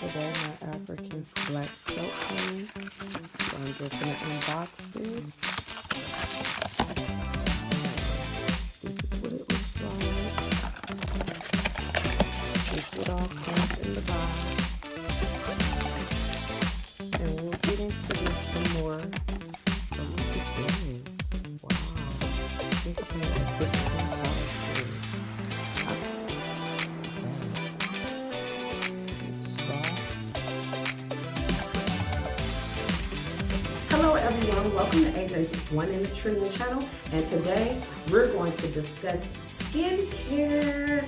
today my African's black soap cream. So I'm just going to unbox this. This is what it looks like. This is what all comes in the box. And we'll get into this some more. But look at this. Wow. I think I paid like $15 for it. Hello everyone, welcome to AJ's One in a Trillion channel, and today we're going to discuss skincare.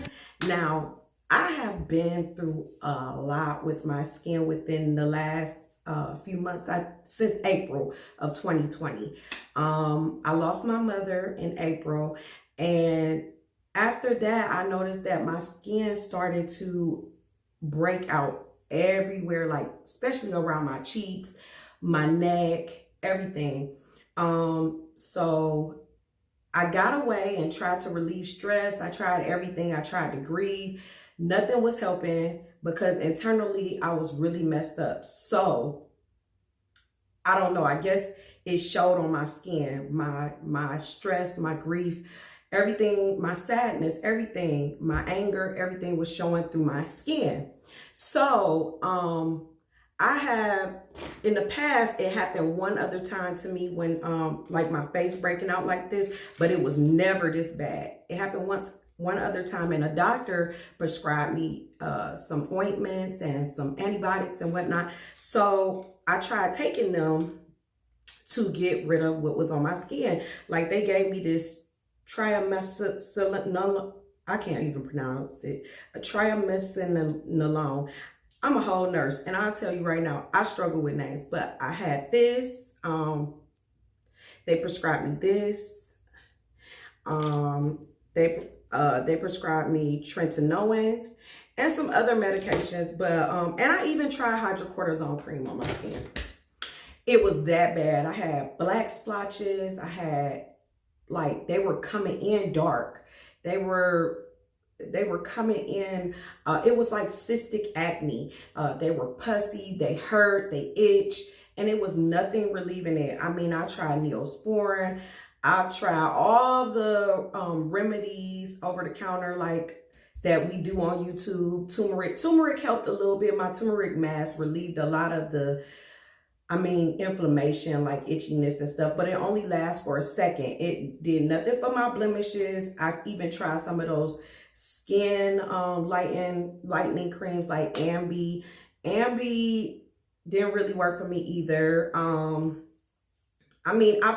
Now, I have been through a lot with my skin within the last few months, since April of 2020. I lost my mother in April, and after that I noticed that my skin started to break out everywhere, like especially around my cheeks, my neck, everything. So I got away and tried to relieve stress. I tried everything. I tried to grieve. Nothing was helping because internally I was really messed up. So I don't know. I guess it showed on my skin, my stress, my grief, everything, my sadness, everything, my anger, everything was showing through my skin. So, I have, in the past, it happened one other time to me when, like my face breaking out like this, but it was never this bad. It happened one other time, and a doctor prescribed me some ointments and some antibiotics and whatnot. So I tried taking them to get rid of what was on my skin. Like they gave me this triamcinolone, I can't even pronounce it, a triamcinolone. I'm a whole nurse, and I'll tell you right now, I struggle with names, but I had this, they prescribed me this, they prescribed me tretinoin and some other medications, but, and I even tried hydrocortisone cream on my skin. It was that bad. I had black splotches. I had, like, they were coming in dark. They were coming in, it was like cystic acne. They were pussy, they hurt, they itch, and it was nothing relieving it. I mean, I tried Neosporin. I've tried all the remedies over the counter, like that we do on YouTube. Turmeric helped a little bit. My turmeric mask relieved a lot of the, inflammation, like itchiness and stuff, but it only lasts for a second. It did nothing for my blemishes. I even tried some of those skin lightening creams like Ambi. Ambi didn't really work for me either. I've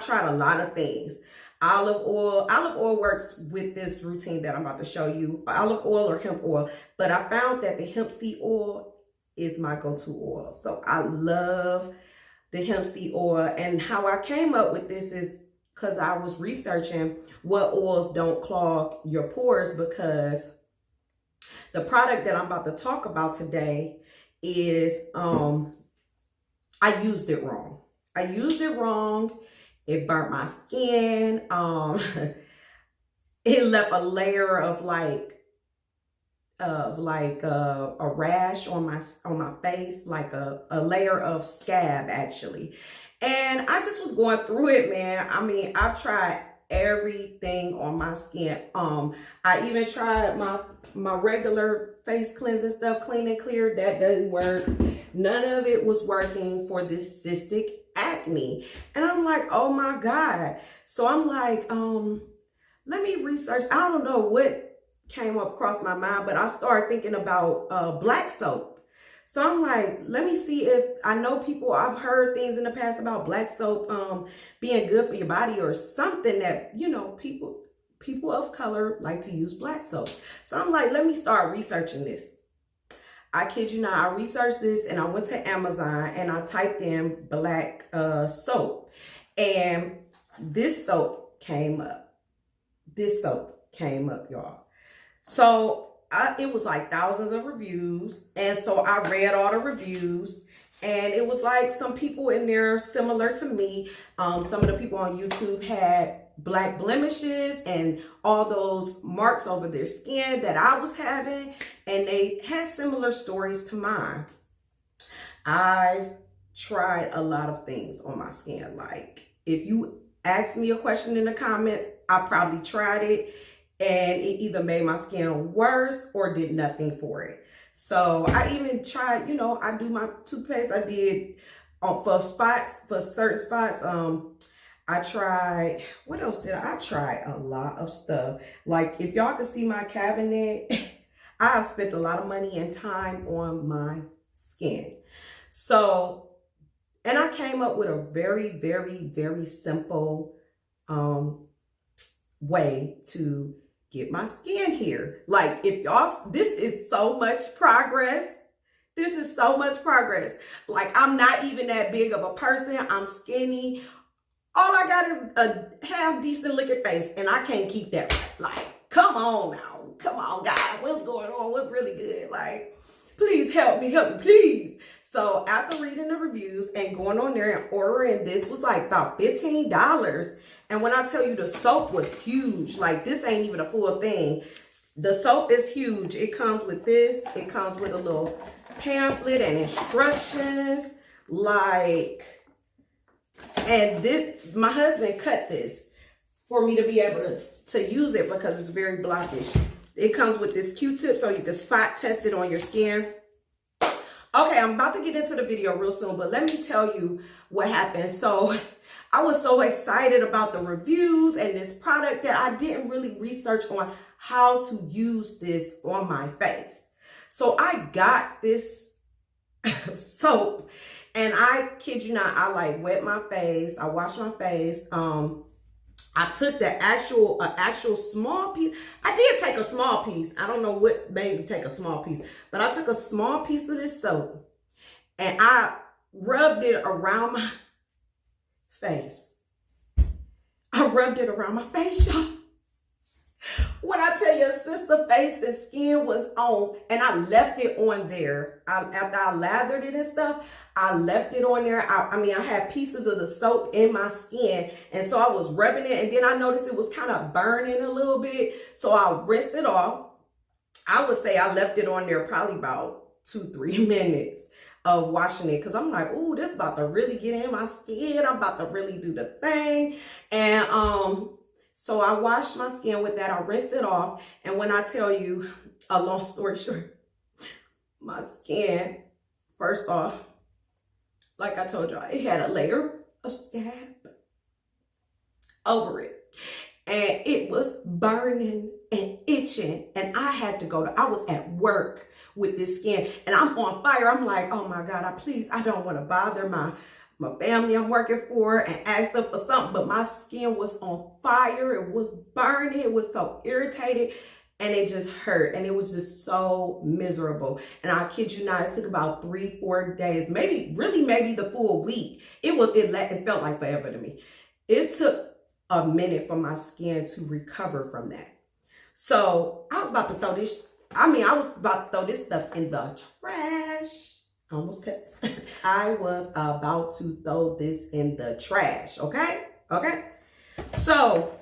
tried a lot of things. Olive oil works with this routine that I'm about to show you. Olive oil or hemp oil, but I found that the hemp seed oil is my go-to oil. So I love the hemp seed oil, and how I came up with this is because I was researching what oils don't clog your pores, because the product that I'm about to talk about today is, I used it wrong. It burnt my skin. It left a layer of a rash on my face, like a layer of scab actually. And I just was going through it, man. I've tried everything on my skin. I even tried my regular face cleansing stuff, Clean and Clear. That doesn't work. None of it was working for this cystic acne. And I'm like, oh my God. So I'm like, let me research. I don't know what came up across my mind, but I started thinking about black soap. So I'm like, let me see if I know people, I've heard things in the past about black soap being good for your body or something that, people of color like to use black soap. So I'm like, let me start researching this. I kid you not, I researched this and I went to Amazon and I typed in black soap, and this soap came up. Y'all. So it was like thousands of reviews. And so I read all the reviews, and it was like some people in there similar to me. Some of the people on YouTube had black blemishes and all those marks over their skin that I was having, and they had similar stories to mine. I've tried a lot of things on my skin. Like, if you ask me a question in the comments, I probably tried it and it either made my skin worse or did nothing for it. So I even tried, you know, I do my toothpaste. I did for spots, for certain spots. I tried, what else did I tried a lot of stuff. Like, if y'all can see my cabinet, I have spent a lot of money and time on my skin. So, and I came up with a very, very, very simple way to get my skin here. Like, if y'all, this is so much progress. This is so much progress. Like, I'm not even that big of a person. I'm skinny. All I got is a half decent looking face, and I can't keep that right. Like, come on now. Come on, guys. What's going on? What's really good? Like, please help me, please. So after reading the reviews and going on there and ordering, this was like about $15. And when I tell you the soap was huge, like, this ain't even a full thing. The soap is huge. It comes with this. It comes with a little pamphlet and instructions. Like, and this, my husband cut this for me to be able to use it because it's very blockish. It comes with this Q-tip so you can spot test it on your skin. Okay, I'm about to get into the video real soon, but let me tell you what happened. So I was so excited about the reviews and this product that I didn't really research on how to use this on my face. So I got this soap, and I kid you not, I like wet my face. I washed my face. I took the actual small piece. I did take a small piece. I don't know what made me take a small piece, but I took a small piece of this soap and I rubbed it around my face. I rubbed it around my face, y'all. When I tell you, sister face and skin was on, and I left it on there. After I lathered it and stuff, I left it on there. I mean, I had pieces of the soap in my skin, and so I was rubbing it, and then I noticed it was kind of burning a little bit, so I rinsed it off. I would say I left it on there probably about 2-3 minutes of washing it, because I'm like, ooh, this is about to really get in my skin. I'm about to really do the thing. And so I washed my skin with that. I rinsed it off. And when I tell you, a long story short, my skin, first off, like I told y'all, it had a layer of scab over it. And it was burning and itching. And I had to I was at work with this skin. And I'm on fire. I'm like, oh my God, I don't want to bother my family I'm working for and ask them for something, but my skin was on fire. It was burning. It was so irritated, and it just hurt, and it was just so miserable. And I kid you not, it took about 3-4 days, maybe the full week. It felt like forever to me. It took a minute for my skin to recover from that. So I was about to throw this. I was about to throw this stuff in the trash. Almost cuts. I was about to throw this in the trash, okay? Okay? So,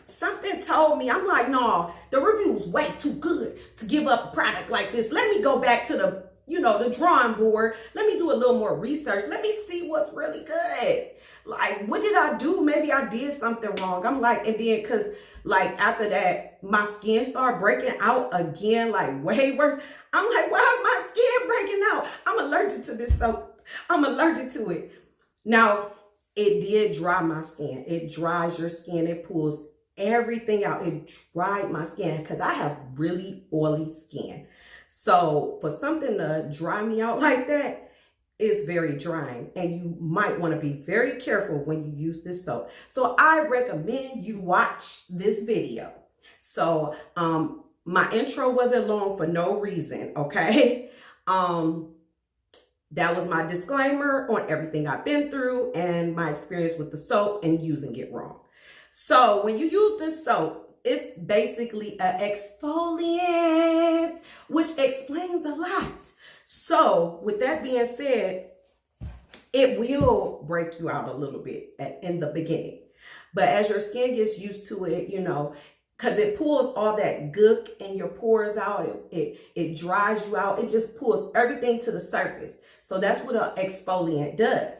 something told me, I'm like, no, the review's way too good to give up a product like this. Let me go back to the drawing board. Let me do a little more research. Let me see what's really good. Like, what did I do? Maybe I did something wrong. I'm like, and then, because, like, after that, my skin started breaking out again, like, way worse. I'm like, why is my skin breaking out? I'm allergic to this soap. I'm allergic to it. Now, it did dry my skin. It dries your skin. It pulls everything out. It dried my skin because I have really oily skin. So for something to dry me out like that, is very drying, and you might want to be very careful when you use this soap. So I recommend you watch this video. So my intro wasn't long for no reason, okay? That was my disclaimer on everything I've been through and my experience with the soap and using it wrong. So when you use this soap, it's basically an exfoliant, which explains a lot. So with that being said, it will break you out a little bit in the beginning. But as your skin gets used to it, because it pulls all that gook in your pores out. It dries you out. It just pulls everything to the surface. So that's what an exfoliant does.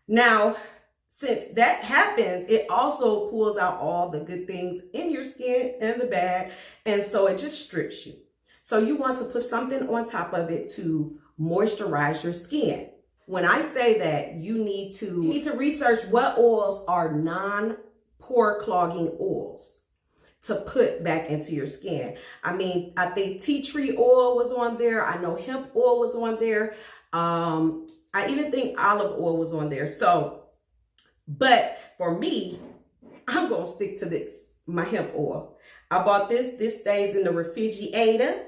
Now, since that happens, it also pulls out all the good things in your skin and the bad. And so it just strips you. So you want to put something on top of it to moisturize your skin. When I say that, you need to research what oils are non-pore clogging oils to put back into your skin. I mean, I think tea tree oil was on there. I know hemp oil was on there. I even think olive oil was on there. So, but for me, I'm going to stick to this, my hemp oil. I bought this. This stays in the refrigerator.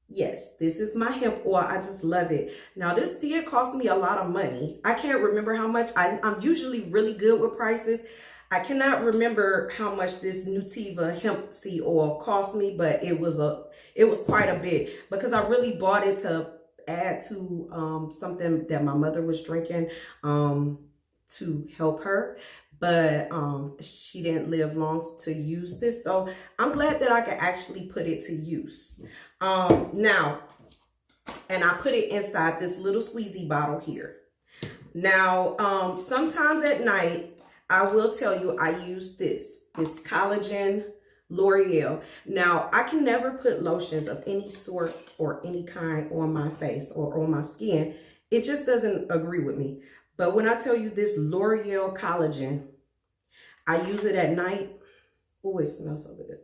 Yes, this is my hemp oil. I just love it. Now, this did cost me a lot of money. I can't remember how much. I'm usually really good with prices. I cannot remember how much this Nutiva hemp seed oil cost me, but it was quite a bit because I really bought it to add to something that my mother was drinking to help her. But she didn't live long to use this. So I'm glad that I could actually put it to use. Now, and I put it inside this little squeezy bottle here. Now, sometimes at night, I will tell you I use this collagen L'Oreal. Now, I can never put lotions of any sort or any kind on my face or on my skin. It just doesn't agree with me. But when I tell you this L'Oreal collagen, I use it at night. Oh, it smells so good.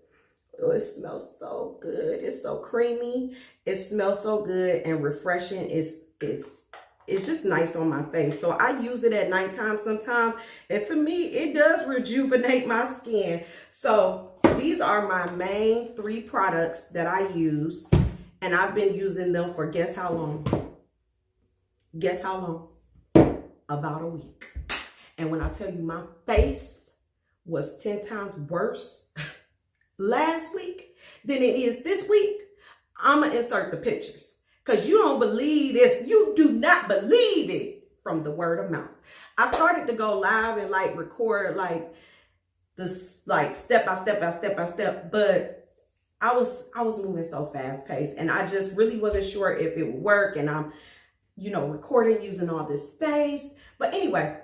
Oh, it smells so good. It's so creamy. It smells so good and refreshing. It's just nice on my face. So I use it at nighttime sometimes. And to me, it does rejuvenate my skin. So these are my main 3 products that I use. And I've been using them for guess how long? Guess how long? About a week. And when I tell you my face was 10 times worse last week than it is this week, I'm going to insert the pictures. Because you don't believe this. You do not believe it from the word of mouth. I started to go live and like record like this, like step by step. But I was moving so fast paced and I just really wasn't sure if it would work. And I'm, recording using all this space. But anyway,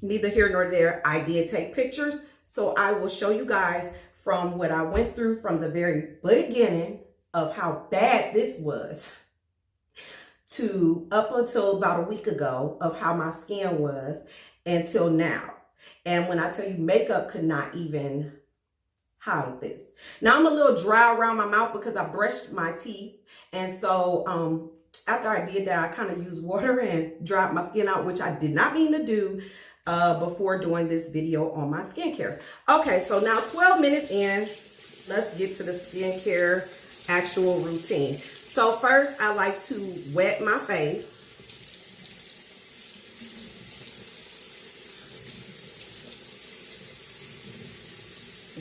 neither here nor there. I did take pictures. So I will show you guys from what I went through from the very beginning of how bad this was to up until about a week ago of how my skin was until now. And when I tell you makeup could not even hide this. Now I'm a little dry around my mouth because I brushed my teeth. And so after I did that, I kind of used water and dried my skin out, which I did not mean to do before doing this video on my skincare. Okay, so now 12 minutes in, let's get to the skincare actual routine. So first, I like to wet my face.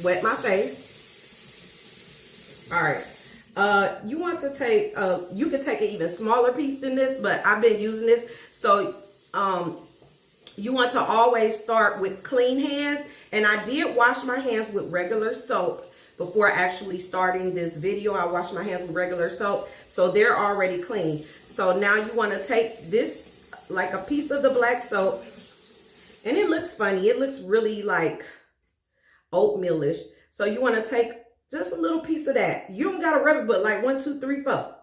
Wet my face. All right. You want to take, you could take an even smaller piece than this, but I've been using this. So, you want to always start with clean hands. And I did wash my hands with regular soap before actually starting this video. I washed my hands with regular soap, so they're already clean. So now you want to take this, like a piece of the black soap, and it looks funny. It looks really like oatmealish. So you want to take just a little piece of that. You don't got to rub it, but like 1, 2, 3, 4.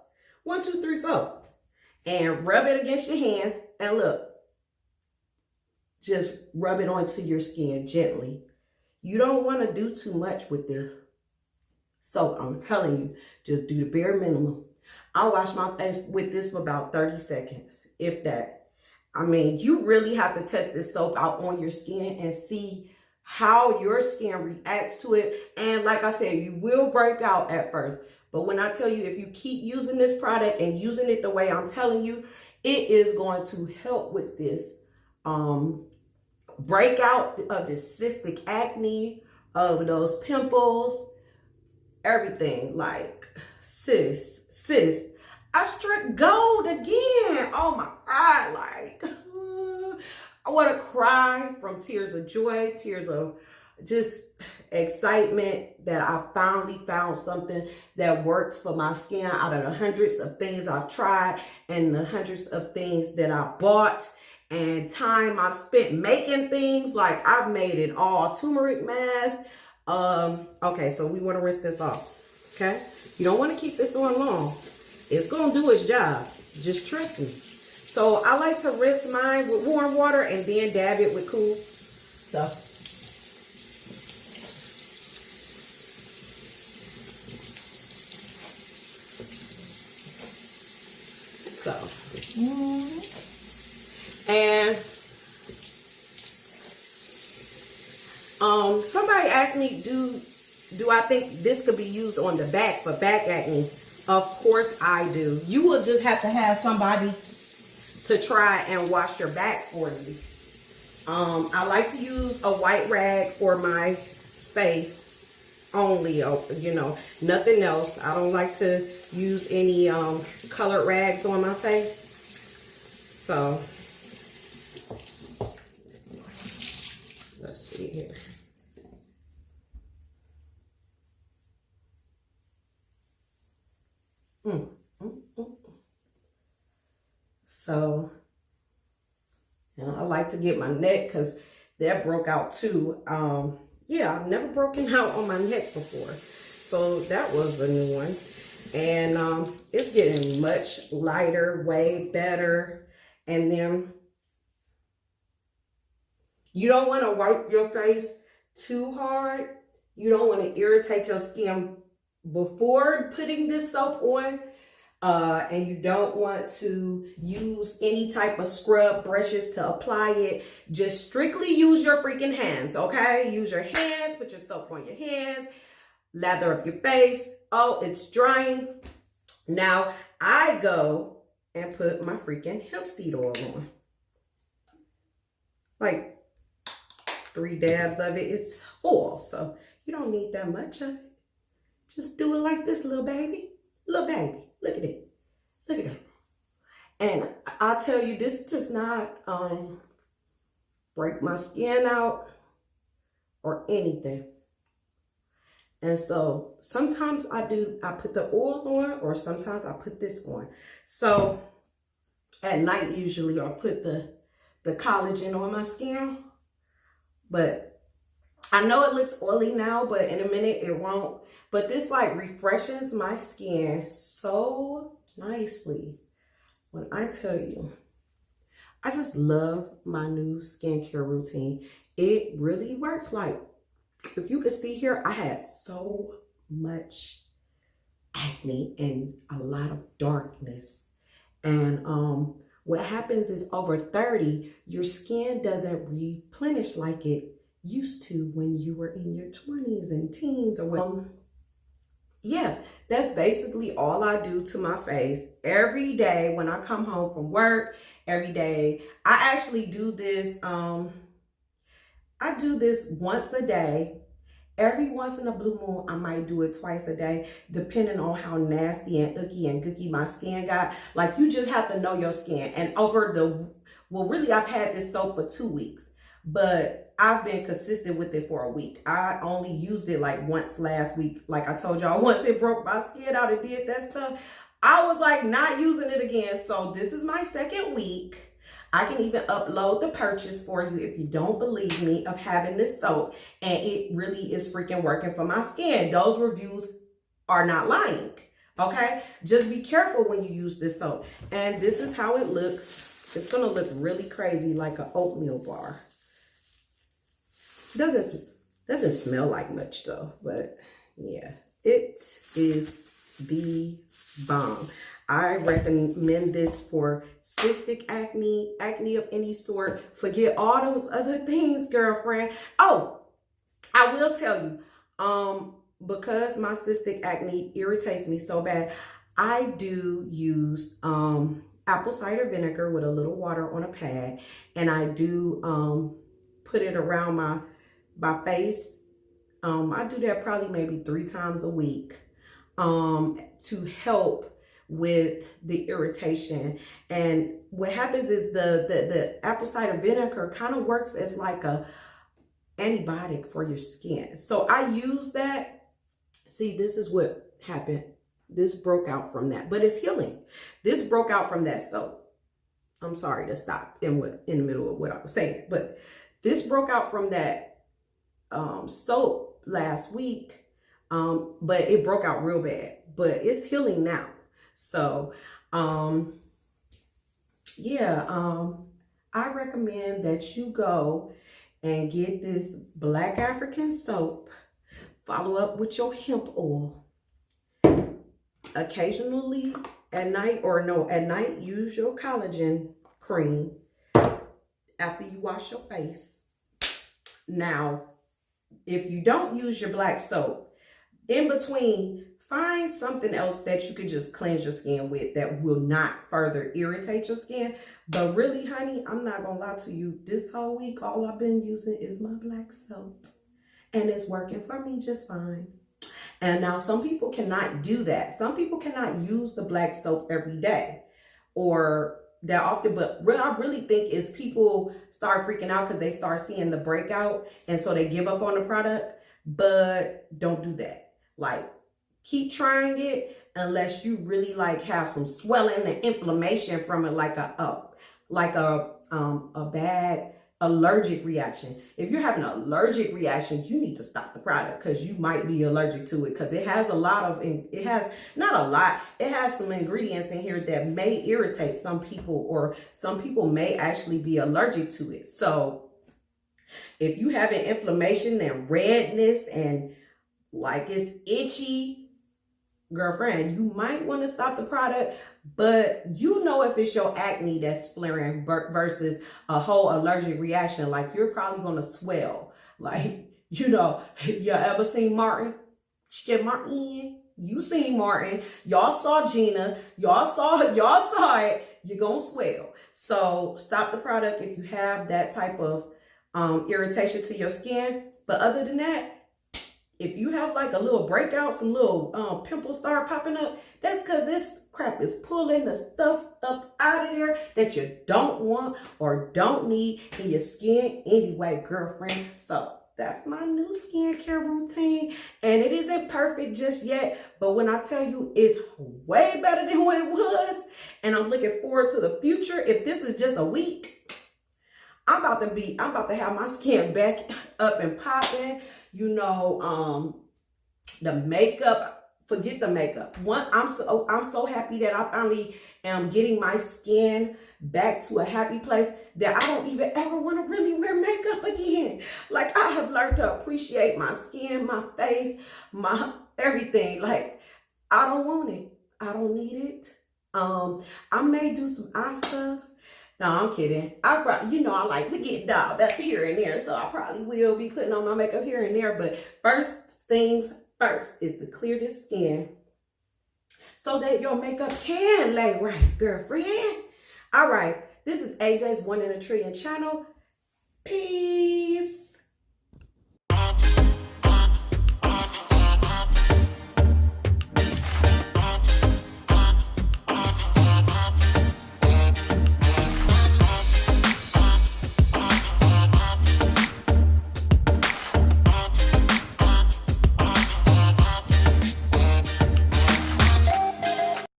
1, 2, 3, 4. And rub it against your hand. And look, just rub it onto your skin gently. You don't want to do too much with this. So I'm telling you, just do the bare minimum. I wash my face with this for about 30 seconds, if that. I mean, you really have to test this soap out on your skin and see how your skin reacts to it. And like I said, you will break out at first. But when I tell you, if you keep using this product and using it the way I'm telling you, it is going to help with this breakout of the cystic acne, of those pimples, everything. Like, sis, I struck gold again. Oh my God, like, I want to cry from tears of joy, tears of just excitement that I finally found something that works for my skin out of the hundreds of things I've tried and the hundreds of things that I bought and time I've spent making things. Like, I've made it all. Turmeric mask. Okay, so we want to rinse this off. Okay, you don't want to keep this on long. It's gonna do its job. Just trust me. So I like to rinse mine with warm water and then dab it with cool. So and somebody asked me, do I think this could be used on the back for back acne? Of course I do. You will just have to have somebody to try and wash your back for you. I like to use a white rag for my face only, you know, nothing else. I don't like to use any colored rags on my face. So let's see here. So, and I like to get my neck because that broke out too. Yeah, I've never broken out on my neck before. So that was a new one. And it's getting much lighter, way better. And then you don't want to wipe your face too hard. You don't want to irritate your skin before putting this soap on. And you don't want to use any type of scrub brushes to apply it. Just strictly use your freaking hands, okay? Use your hands, put your soap on your hands, lather up your face. Oh, it's drying. Now, I go and put my freaking hemp seed oil on. Like 3 dabs of it. It's oil, so you don't need that much of it. Just do it like this, little baby. Little baby. Look at it. Look at it. And I'll tell you, this does not break my skin out or anything. And so sometimes I put the oil on, or sometimes I put this on. So at night, usually I'll put the collagen on my skin. But I know it looks oily now, but in a minute it won't. But this like refreshes my skin so nicely. When I tell you, I just love my new skincare routine. It really works. Like, if you could see here, I had so much acne and a lot of darkness. And what happens is over 30, your skin doesn't replenish like it used to when you were in your 20s and teens or whatever. Yeah, that's basically all I do to my face every day when I come home from work. Every day I actually do this. I do this once a day. Every once in a blue moon, I might do it twice a day, depending on how nasty and icky and gooky my skin got. Like, you just have to know your skin. And really, I've had this soap for 2 weeks, but I've been consistent with it for a week. I only used it like once last week. Like I told y'all, once it broke my skin out and did that stuff, I was like not using it again. So this is my 2nd week. I can even upload the purchase for you if you don't believe me of having this soap. And it really is freaking working for my skin. Those reviews are not lying, okay? Just be careful when you use this soap. And this is how it looks. It's gonna look really crazy, like an oatmeal bar. Doesn't smell like much though, but yeah, it is the bomb. I recommend this for cystic acne, acne of any sort. Forget all those other things, girlfriend. Oh, I will tell you, because my cystic acne irritates me so bad, I do use apple cider vinegar with a little water on a pad, and I do put it around my face. I do that probably maybe 3 times a week to help with the irritation. And what happens is the apple cider vinegar kind of works as like a antibiotic for your skin. So I use that. See, this is what happened. This broke out from that, but it's healing. This broke out from that soap. I'm sorry to stop in the middle of what I was saying, but this broke out from that soap last week, but it broke out real bad, but it's healing now. So yeah, I recommend that you go and get this Black African soap, follow up with your hemp oil. Occasionally at night, or no, at night, use your collagen cream after you wash your face. Now, if you don't use your black soap, in between, find something else that you can just cleanse your skin with that will not further irritate your skin. But really, honey, I'm not gonna lie to you, this whole week, all I've been using is my black soap, and it's working for me just fine. And now some people cannot do that. Some people cannot use the black soap every day or that often. But what I really think is people start freaking out because they start seeing the breakout, and so they give up on the product. But don't do that. Like, keep trying it unless you really like have some swelling and inflammation from it, like a bad allergic reaction. If you're having an allergic reaction, you need to stop the product because you might be allergic to it, because it has a lot of, it has some ingredients in here that may irritate some people, or some people may actually be allergic to it. So if you have an inflammation and redness and like it's itchy, girlfriend, you might want to stop the product. But you know, if it's your acne that's flaring versus a whole allergic reaction, like you're probably going to swell. Like, you know, you ever seen Martin? Shit, Martin. You seen Martin. Y'all saw Gina. Y'all saw it. You're going to swell. So stop the product if you have that type of irritation to your skin. But other than that, if you have like a little breakout, some little pimples start popping up, that's because this crap is pulling the stuff up out of there that you don't want or don't need in your skin anyway, girlfriend. So that's my new skincare routine. And it isn't perfect just yet, but when I tell you it's way better than what it was, and I'm looking forward to the future. If this is just a week, I'm about to have my skin back up and popping. You know, the makeup, forget the makeup. I'm so happy that I finally am getting my skin back to a happy place that I don't even ever want to really wear makeup again. Like, I have learned to appreciate my skin, my face, my everything. Like, I don't want it. I don't need it. I may do some eye stuff. No, I'm kidding. I like to get dolled up here and there, so I probably will be putting on my makeup here and there. But first things first is to clear this skin so that your makeup can lay right, girlfriend. All right, this is AJ's 1 in a Trillion channel. Peace.